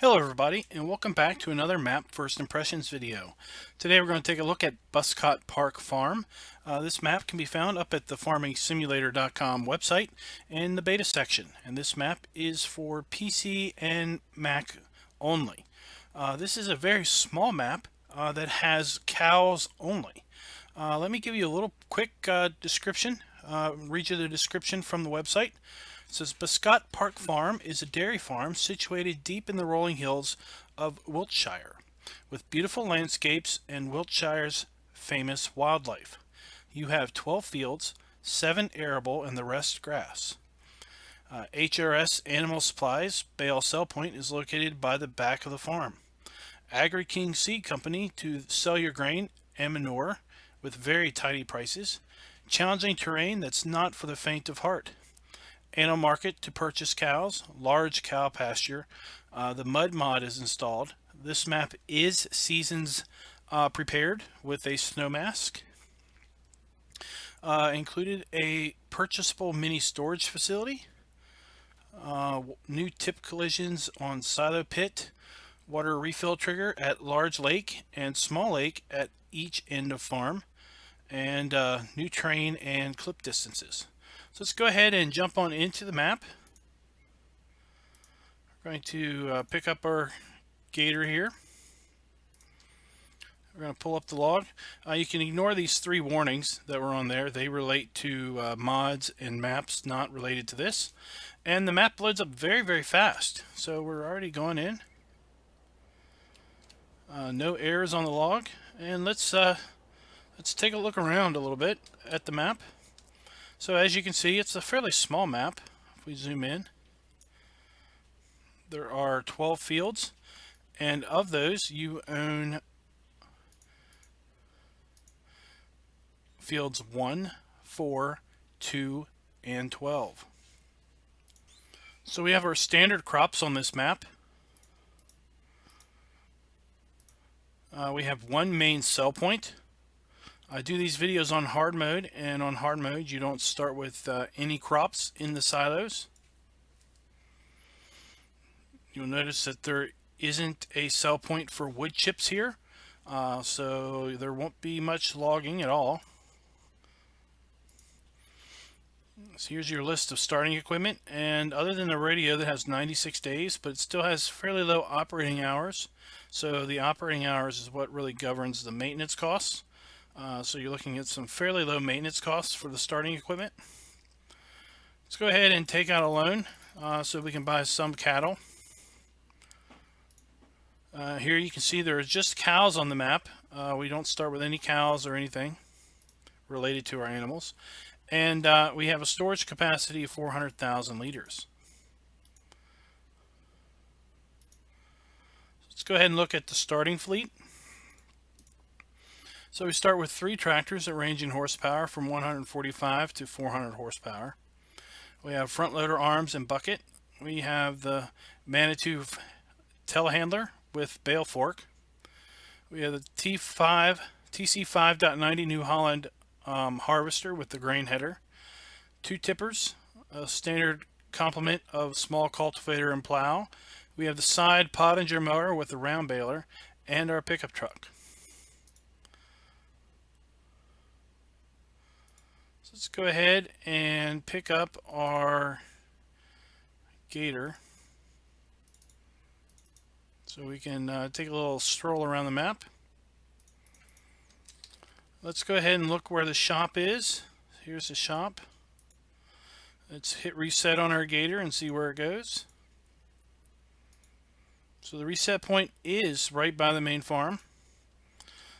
Hello everybody, and welcome back to another map first impressions video. Today we're going to take a look at Buscot Park Farm. This map can be found up at the farmingsimulator.com website in the beta section, and this map is for PC and Mac only. This is a very small map that has cows only. Let me give you a little quick description, read you the description from the website. It says Buscot Park Farm is a dairy farm situated deep in the rolling hills of Wiltshire, with beautiful landscapes and Wiltshire's famous wildlife. You have 12 fields, 7 arable, and the rest grass. HRS Animal Supplies bale sell point is located by the back of the farm. Agri Kings Seed Company to sell your grain and manure with very tidy prices. Challenging terrain that's not for the faint of heart. Animal market to purchase cows, large cow pasture. The mud mod is installed. This map is seasons prepared with a snow mask. Included a purchasable mini storage facility. New tip collisions on silo pit. Water refill trigger at large lake and small lake at each end of farm. And new train and clip distances. So let's go ahead and jump on into the map. We're going to pick up our gator here. We're going to pull up the log. You can ignore these 3 warnings that were on there. They relate to mods and maps not related to this. And the map loads up very, very fast. So we're already going in. No errors on the log. And let's take a look around a little bit at the map. So as you can see, it's a fairly small map. If we zoom in, there are 12 fields, and of those you own fields 1, 4, 2, and 12. So we have our standard crops on this map. We have one main sell point. I do these videos on hard mode, and on hard mode you don't start with any crops in the silos. You'll notice that there isn't a sell point for wood chips here, so there won't be much logging at all. So here's your list of starting equipment, and other than the radio that has 96 days, but it still has fairly low operating hours. So the operating hours is what really governs the maintenance costs. So you're looking at some fairly low maintenance costs for the starting equipment. Let's go ahead and take out a loan so we can buy some cattle. Here you can see there's just cows on the map. We don't start with any cows or anything related to our animals. And we have a storage capacity of 400,000 liters. Let's go ahead and look at the starting fleet. So we start with 3 tractors that range in horsepower from 145 to 400 horsepower. We have front loader arms and bucket. We have the Manitou telehandler with bale fork. We have the TC 5.90 New Holland harvester with the grain header. 2 tippers, a standard complement of small cultivator and plow. We have the side Pottinger mower with the round baler, and our pickup truck. So let's go ahead and pick up our gator so we can take a little stroll around the map. Let's go ahead and look where the shop is. Here's the shop. Let's hit reset on our gator and see where it goes. So the reset point is right by the main farm.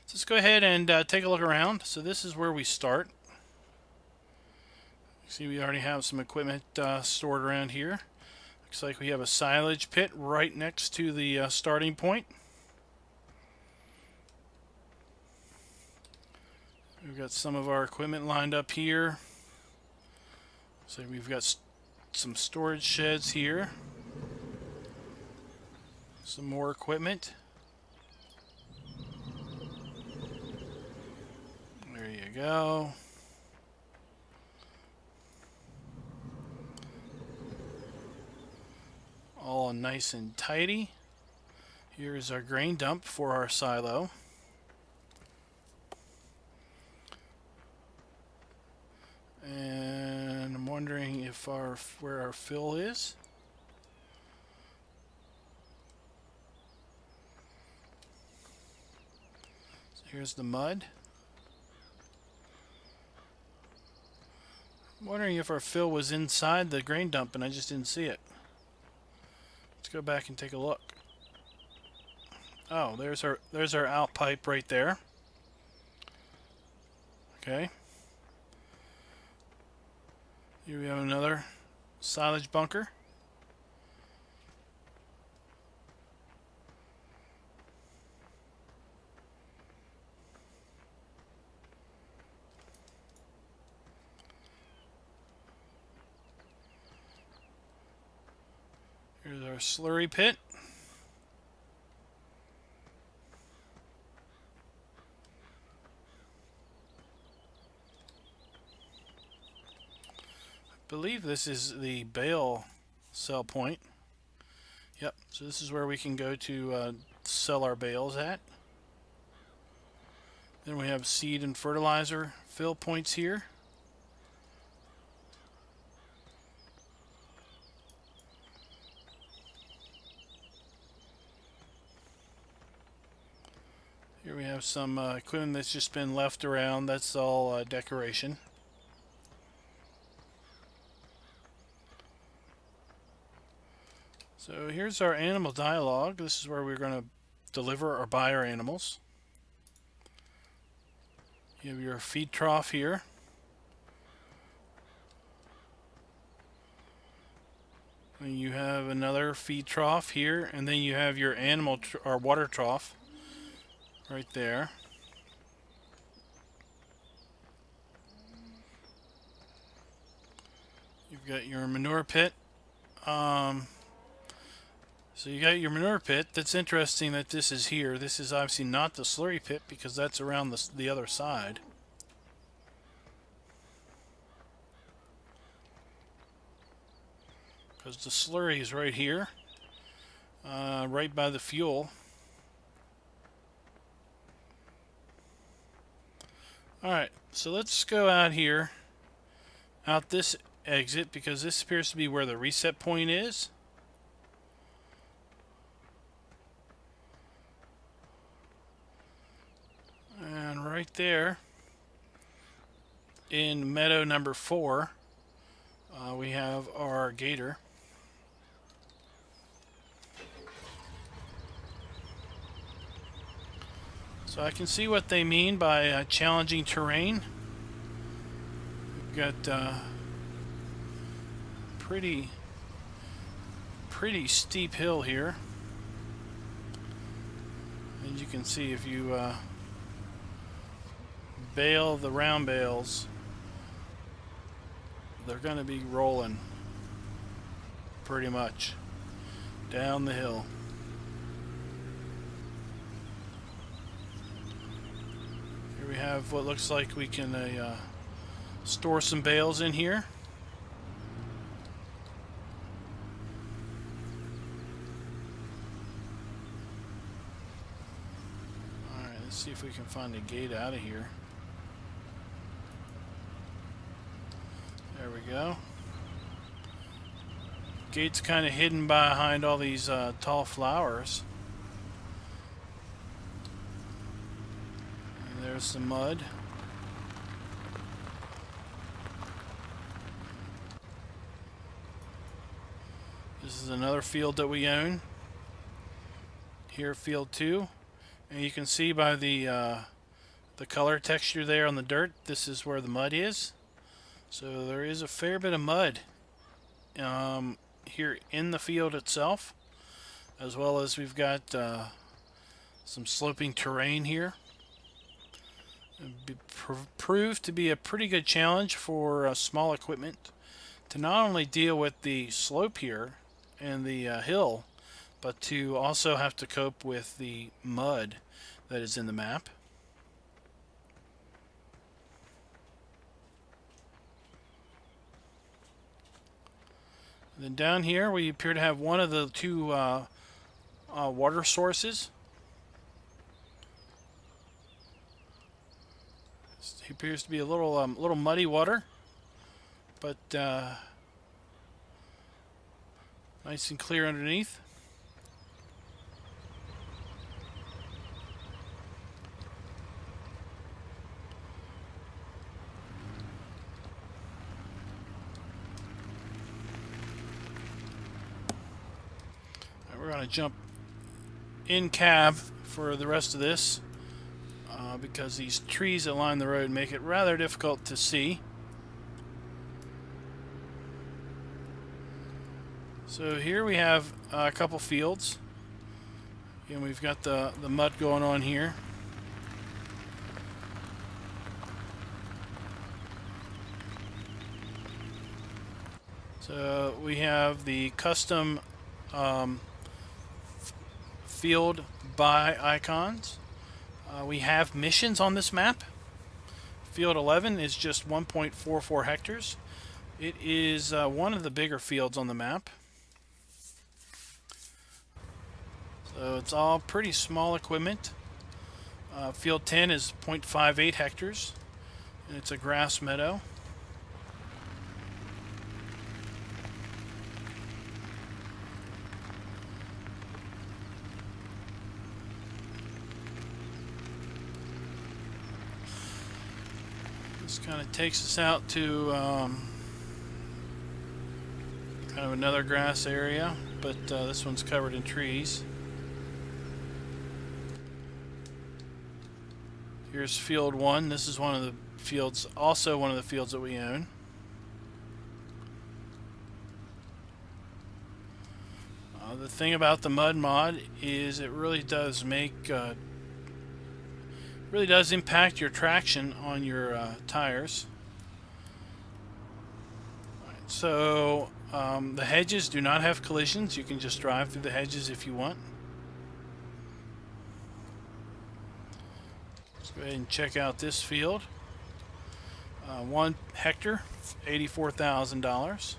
So let's go ahead and take a look around. So this is where we start. See, we already have some equipment stored around here. Looks like we have a silage pit right next to the starting point. We've got some of our equipment lined up here. So we've got some storage sheds here. Some more equipment. There you go. All nice and tidy. Here is our grain dump for our silo. And I'm wondering if where our fill is. So here's the mud. I'm wondering if our fill was inside the grain dump and I just didn't see it. Let's go back and take a look. Oh, there's our out pipe right there. Okay. Here we have another silage bunker. Here's our slurry pit. I believe this is the bale sell point. Yep, so this is where we can go to sell our bales at. Then we have seed and fertilizer fill points here. Here we have some equipment that's just been left around. That's all decoration. So here's our animal dialogue. This is where we're going to deliver or buy our animals. You have your feed trough here. And you have another feed trough here, and then you have your animal or water trough right there. You've got your manure pit. So you got your manure pit. That's interesting that this is here. This is obviously not the slurry pit because that's around the other side. Because the slurry is right here, right by the fuel. Alright, so let's go out here, out this exit, because this appears to be where the reset point is. And right there, in meadow number 4, we have our gator. So I can see what they mean by challenging terrain. We've got pretty steep hill here. As you can see, if you bale the round bales, they're going to be rolling pretty much down the hill. Here we have what looks like we can store some bales in here. Alright, let's see if we can find a gate out of here. There we go. Gate's kind of hidden behind all these tall flowers. And there's some mud. This is another field that we own. Here, field 2. And you can see by the color texture there on the dirt, this is where the mud is. So there is a fair bit of mud here in the field itself, as well as we've got some sloping terrain here. It proved to be a pretty good challenge for small equipment to not only deal with the slope here and the hill, but to also have to cope with the mud that is in the map. Then down here we appear to have one of the two water sources. It appears to be a little muddy water, but nice and clear underneath. We're going to jump in cab for the rest of this because these trees that line the road make it rather difficult to see. So here we have a couple fields, and we've got the mud going on here. So we have the custom field by icons. We have missions on this map. Field 11 is just 1.44 hectares. It is one of the bigger fields on the map. So it's all pretty small equipment. Field 10 is 0.58 hectares, and it's a grass meadow. This kind of takes us out to kind of another grass area, but this one's covered in trees. Here's field 1. This is one of the fields, also one of the fields that we own. The thing about the mud mod is it really does impact your traction on your tires. Right, so the hedges do not have collisions. You can just drive through the hedges if you want. Let's go ahead and check out this field. 1 hectare, $84,000.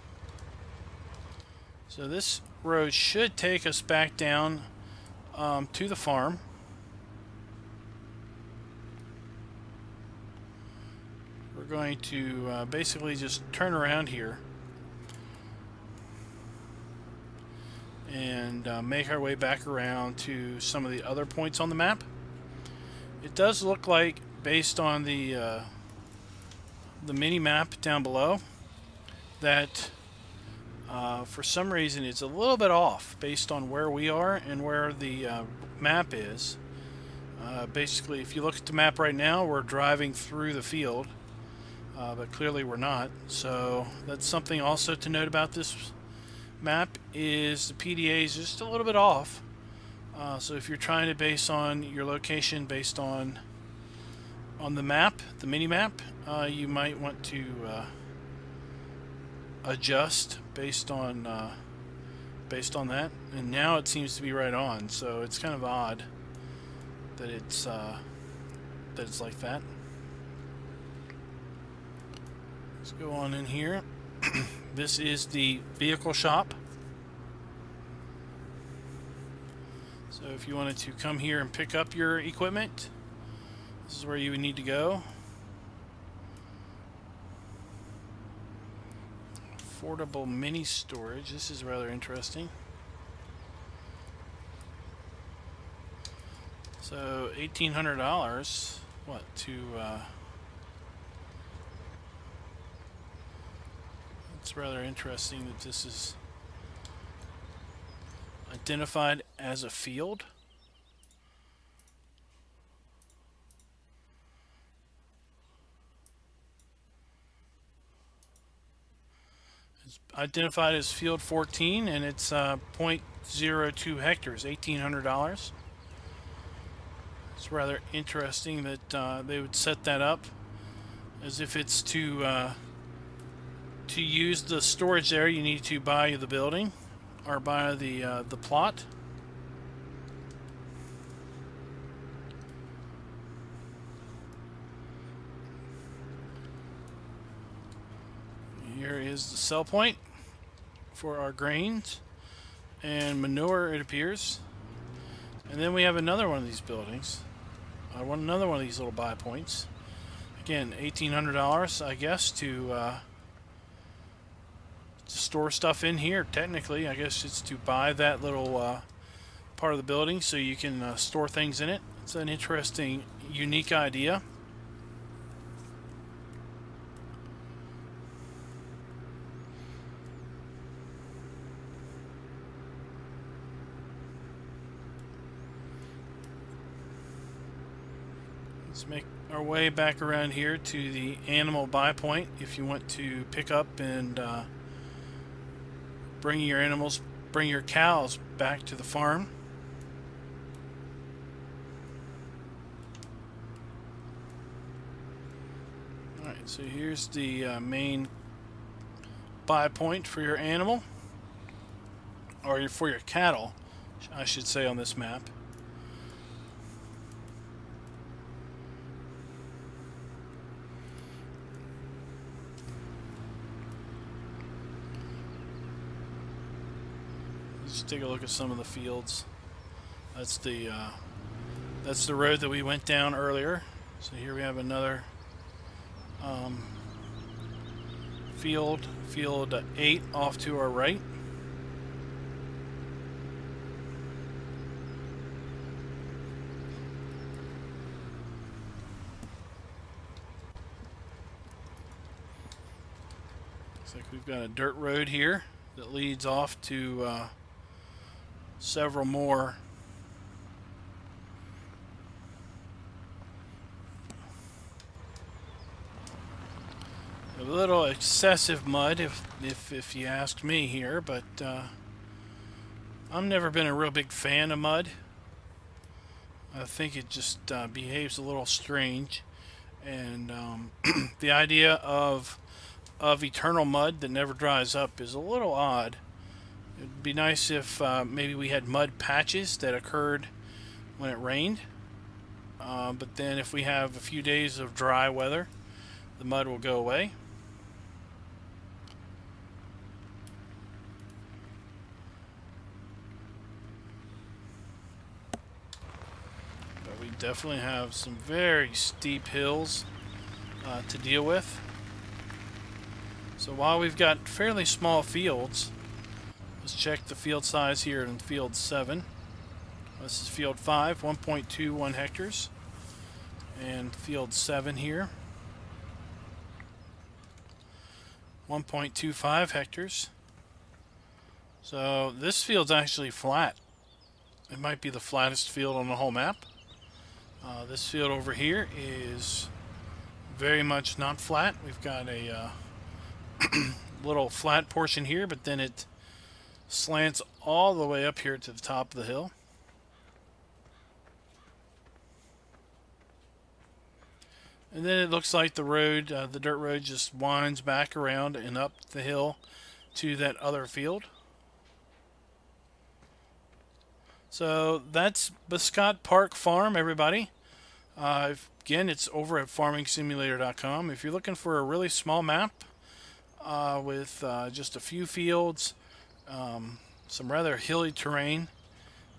So this road should take us back down to the farm. We're going to basically just turn around here and make our way back around to some of the other points on the map. It does look like, based on the mini map down below, that for some reason it's a little bit off based on where we are and where the map is. Basically, if you look at the map right now, we're driving through the field, but clearly we're not. So that's something also to note about this map, is the PDA is just a little bit off. So if you're trying to base on your location based on the map, the mini map, you might want to adjust based on that. And now it seems to be right on. So it's kind of odd that it's like that. Let's go on in here. This is the vehicle shop. So if you wanted to come here and pick up your equipment, this is where you would need to go. Affordable mini storage. This is rather interesting. So $1,800. What to? It's rather interesting that this is identified as a field. It's identified as field 14, and it's 0.02 hectares, $1,800. It's rather interesting that they would set that up as if it's to use the storage there. You need to buy the building or buy the plot. Here is the sell point for our grains and manure, it appears. And then we have another one of these buildings. Another one of these little buy points. Again, $1,800, I guess, to store stuff in here. Technically, I guess it's to buy that little part of the building so you can store things in it. It's an interesting, unique idea. Let's make our way back around here to the animal buy point if you want to pick up and bring your cows back to the farm. Alright, so here's the main buy point for your animal, or for your cattle, I should say, on this map. Let's take a look at some of the fields. That's the road that we went down earlier. So here we have another field 8 off to our right. Looks like we've got a dirt road here that leads off to several more a little excessive mud if you ask me here, but I've never been a real big fan of mud. I think it just behaves a little strange, and the idea of eternal mud that never dries up is a little odd. It'd be nice if maybe we had mud patches that occurred when it rained, but then if we have a few days of dry weather, the mud will go away. But we definitely have some very steep hills to deal with. So while we've got fairly small fields, let's check the field size here in field 7. This is field 5, 1.21 hectares. And field 7 here, 1.25 hectares. So this field's actually flat. It might be the flattest field on the whole map. This field over here is very much not flat. We've got a little flat portion here, but then it slants all the way up here to the top of the hill. And then it looks like the road, the dirt road, just winds back around and up the hill to that other field. So that's Buscot Park Farm, everybody. Again, it's over at farmingsimulator.com. If you're looking for a really small map with just a few fields, some rather hilly terrain,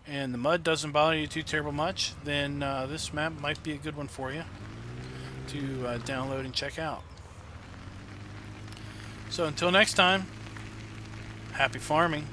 and the mud doesn't bother you too terrible much, then this map might be a good one for you to download and check out. So until next time, happy farming.